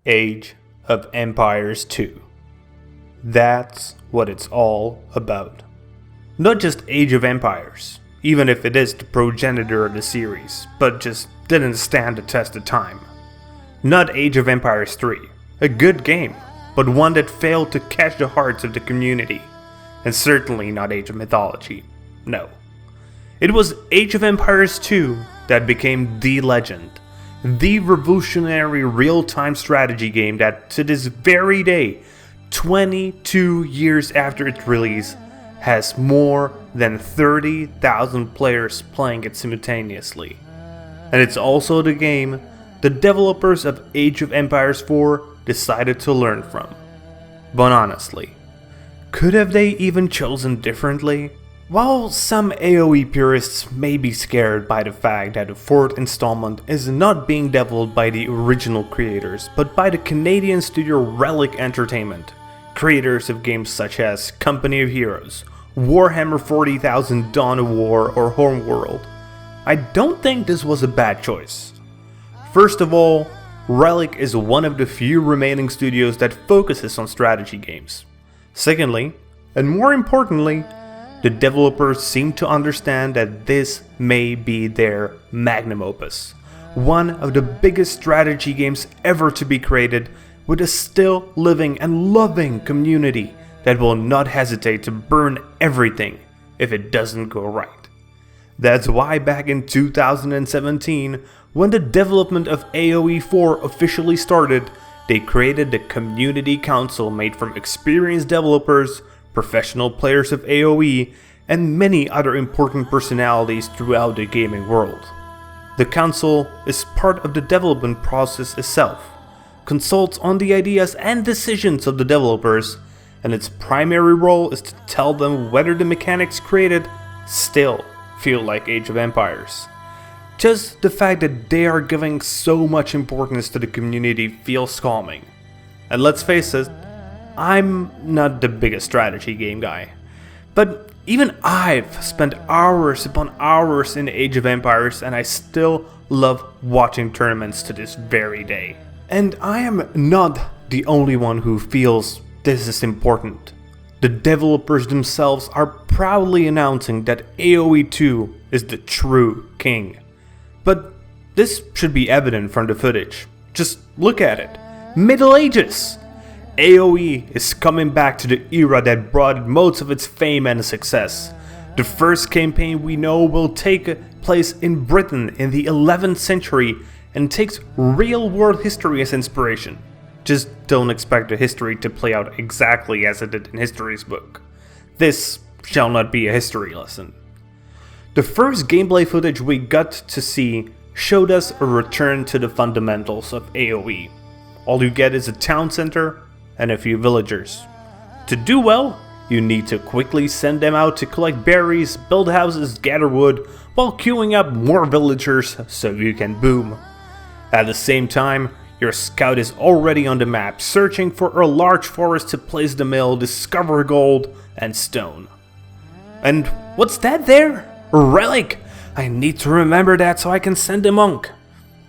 Age of Empires 2. That's what it's all about. Not just Age of Empires, even if it is the progenitor of the series, but just didn't stand the test of time. Not Age of Empires 3, a good game, but one that failed to catch the hearts of the community. And certainly not Age of Mythology, no. It was Age of Empires 2 that became the legend. The revolutionary real-time strategy game that, to this very day, 22 years after its release, has more than 30,000 players playing it simultaneously. And it's also the game the developers of Age of Empires 4 decided to learn from. But honestly, could have they even chosen differently? While some AoE purists may be scared by the fact that the fourth installment is not being developed by the original creators, but by the Canadian studio Relic Entertainment, creators of games such as Company of Heroes, Warhammer 40,000 Dawn of War, or Homeworld, I don't think this was a bad choice. First of all, Relic is one of the few remaining studios that focuses on strategy games. Secondly, and more importantly, the developers seem to understand that this may be their magnum opus, one of the biggest strategy games ever to be created, with a still living and loving community that will not hesitate to burn everything if it doesn't go right. That's why back in 2017, when the development of AoE 4 officially started, they created the Community Council made from experienced developers, professional players of AoE, and many other important personalities throughout the gaming world. The council is part of the development process itself, consults on the ideas and decisions of the developers, and its primary role is to tell them whether the mechanics created still feel like Age of Empires. Just the fact that they are giving so much importance to the community feels calming. And let's face it, I'm not the biggest strategy game guy, but even I've spent hours upon hours in Age of Empires, and I still love watching tournaments to this very day. And I am not the only one who feels this is important. The developers themselves are proudly announcing that AoE 2 is the true king. But this should be evident from the footage. Just look at it. Middle Ages! AoE is coming back to the era that brought it most of its fame and success. The first campaign we know will take place in Britain in the 11th century and takes real-world history as inspiration. Just don't expect the history to play out exactly as it did in history's book. This shall not be a history lesson. The first gameplay footage we got to see showed us a return to the fundamentals of AoE. All you get is a town center and a few villagers. To do well, you need to quickly send them out to collect berries, build houses, gather wood, while queuing up more villagers so you can boom. At the same time, your scout is already on the map, searching for a large forest to place the mill, discover gold and stone. And what's that there? A relic! I need to remember that so I can send a monk.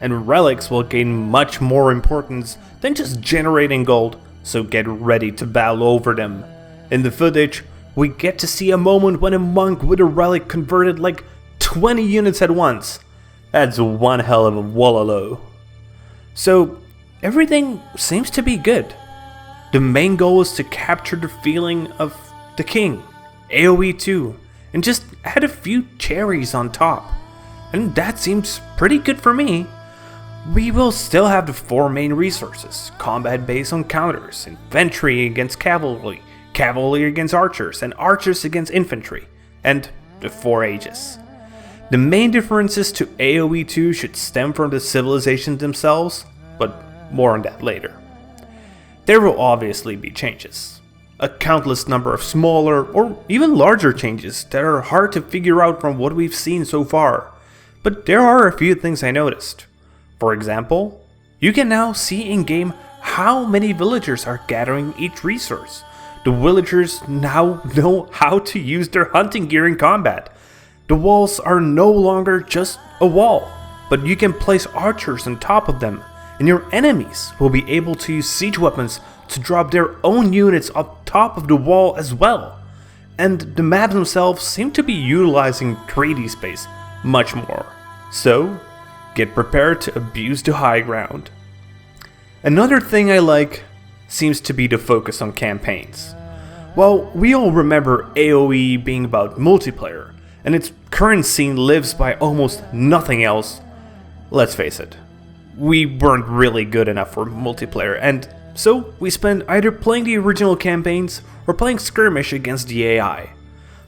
And relics will gain much more importance than just generating gold, so get ready to battle over them. In the footage, we get to see a moment when a monk with a relic converted like 20 units at once. That's one hell of a wallalow. So, everything seems to be good. The main goal is to capture the feeling of the king, AoE 2, and just add a few cherries on top. And that seems pretty good for me. We will still have the four main resources: combat based on counters, infantry against cavalry, cavalry against archers, and archers against infantry, and the four ages. The main differences to AoE 2 should stem from the civilizations themselves, but more on that later. There will obviously be changes. A countless number of smaller or even larger changes that are hard to figure out from what we've seen so far, but there are a few things I noticed. For example, you can now see in-game how many villagers are gathering each resource. The villagers now know how to use their hunting gear in combat. The walls are no longer just a wall, but you can place archers on top of them, and your enemies will be able to use siege weapons to drop their own units up top of the wall as well. And the maps themselves seem to be utilizing 3D space much more. So, get prepared to abuse the high ground. Another thing I like seems to be the focus on campaigns. Well, we all remember AoE being about multiplayer, and its current scene lives by almost nothing else. Let's face it, we weren't really good enough for multiplayer, and so we spent either playing the original campaigns or playing skirmish against the AI.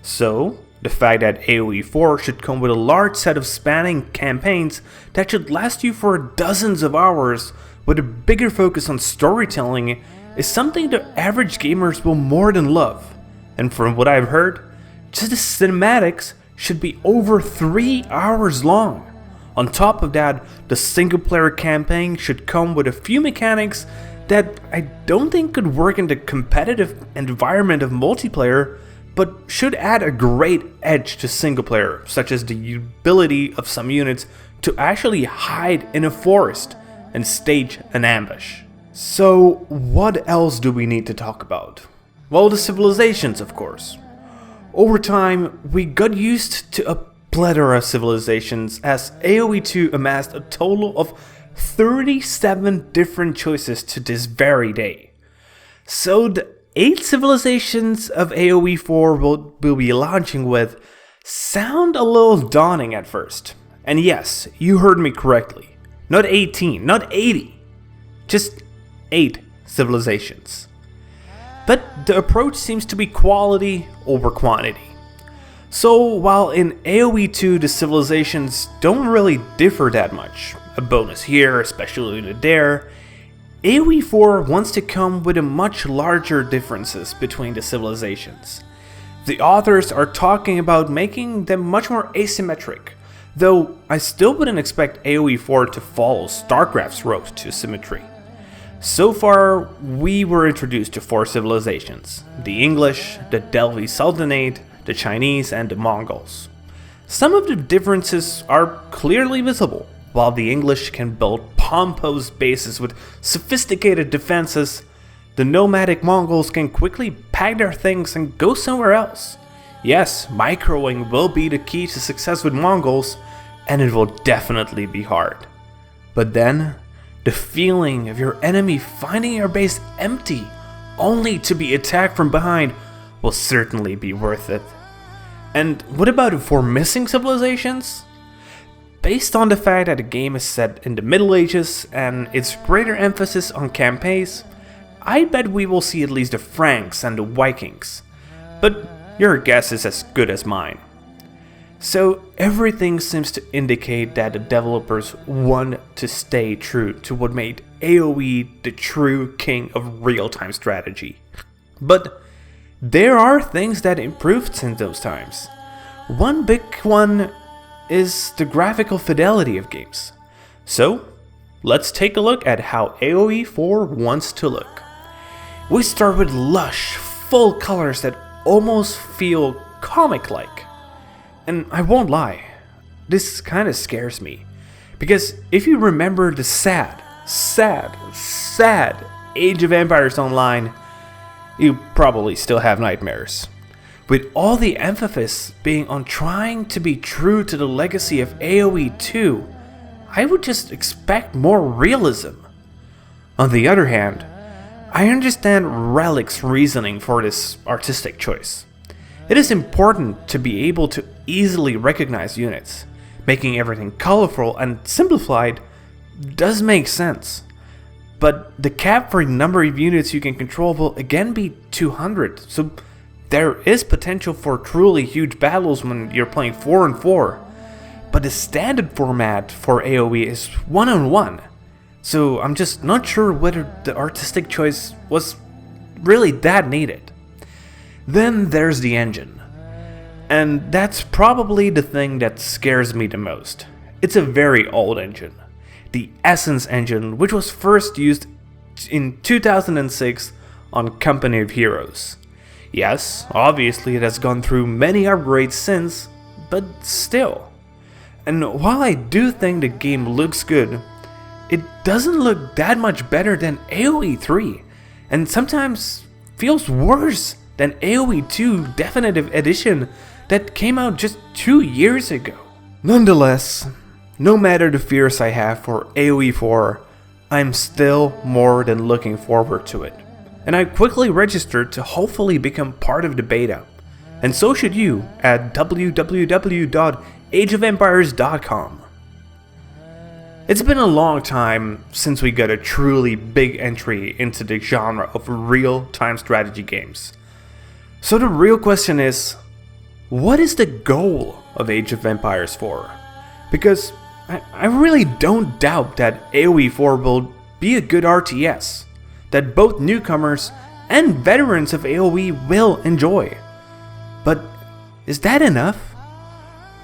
So, the fact that AoE 4 should come with a large set of spanning campaigns that should last you for dozens of hours with a bigger focus on storytelling is something the average gamers will more than love. And from what I've heard, just the cinematics should be over 3 hours long. On top of that, the single player campaign should come with a few mechanics that I don't think could work in the competitive environment of multiplayer, but should add a great edge to single player, such as the ability of some units to actually hide in a forest and stage an ambush. So what else do we need to talk about? Well, the civilizations, of course. Over time, we got used to a plethora of civilizations as AoE 2 amassed a total of 37 different choices to this very day. So the 8 civilizations of AoE 4 we'll be launching with sound a little daunting at first. And yes, you heard me correctly. Not 18, not 80. Just 8 civilizations. But the approach seems to be quality over quantity. So while in AoE 2 the civilizations don't really differ that much, a bonus here, especially there, AoE 4 wants to come with a much larger differences between the civilizations. The authors are talking about making them much more asymmetric, though I still wouldn't expect AoE 4 to follow StarCraft's road to symmetry. So far, we were introduced to 4 civilizations: the English, the Delhi Sultanate, the Chinese, and the Mongols. Some of the differences are clearly visible. While the English can build pompous bases with sophisticated defenses, the nomadic Mongols can quickly pack their things and go somewhere else. Yes, microing will be the key to success with Mongols, and it will definitely be hard. But then, the feeling of your enemy finding your base empty, only to be attacked from behind, will certainly be worth it. And what about the 4 missing civilizations? Based on the fact that the game is set in the Middle Ages and its greater emphasis on campaigns, I bet we will see at least the Franks and the Vikings. But your guess is as good as mine. So everything seems to indicate that the developers want to stay true to what made AoE the true king of real-time strategy. But there are things that improved since those times. One big one is the graphical fidelity of games. So, let's take a look at how AoE 4 wants to look. We start with lush, full colors that almost feel comic-like. And I won't lie, this kinda scares me. Because if you remember the sad Age of Empires Online, you probably still have nightmares. With all the emphasis being on trying to be true to the legacy of AoE 2, I would just expect more realism. On the other hand, I understand Relic's reasoning for this artistic choice. It is important to be able to easily recognize units. Making everything colorful and simplified does make sense. But the cap for the number of units you can control will again be 200, so there is potential for truly huge battles when you're playing 4 and 4. But the standard format for AoE is 1-on-1, so I'm just not sure whether the artistic choice was really that needed. Then there's the engine. And that's probably the thing that scares me the most. It's a very old engine. The Essence engine, which was first used in 2006 on Company of Heroes. Yes, obviously it has gone through many upgrades since, but still. And while I do think the game looks good, it doesn't look that much better than AoE 3, and sometimes feels worse than AoE 2 Definitive Edition that came out just 2 years ago. Nonetheless, no matter the fears I have for AoE 4, I'm still more than looking forward to it. And I quickly registered to hopefully become part of the beta. And so should you at www.ageofempires.com. It's been a long time since we got a truly big entry into the genre of real-time strategy games. So the real question is, what is the goal of Age of Empires 4? Because I really don't doubt that AoE 4 will be a good RTS that both newcomers and veterans of AoE will enjoy. But is that enough?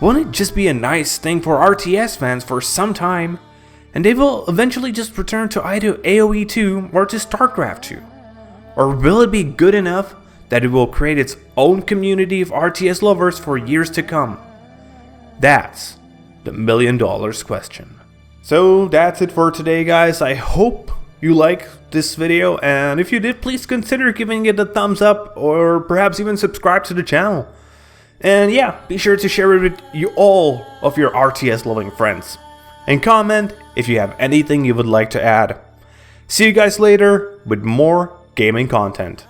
Won't it just be a nice thing for RTS fans for some time, and they will eventually just return to either AoE 2 or to StarCraft 2? Or will it be good enough that it will create its own community of RTS lovers for years to come? That's the $1 million question. So that's it for today, guys. I hope you like this video, and if you did, please consider giving it a thumbs up or perhaps even subscribe to the channel. And yeah, be sure to share it with all of your RTS loving friends. And comment if you have anything you would like to add. See you guys later with more gaming content.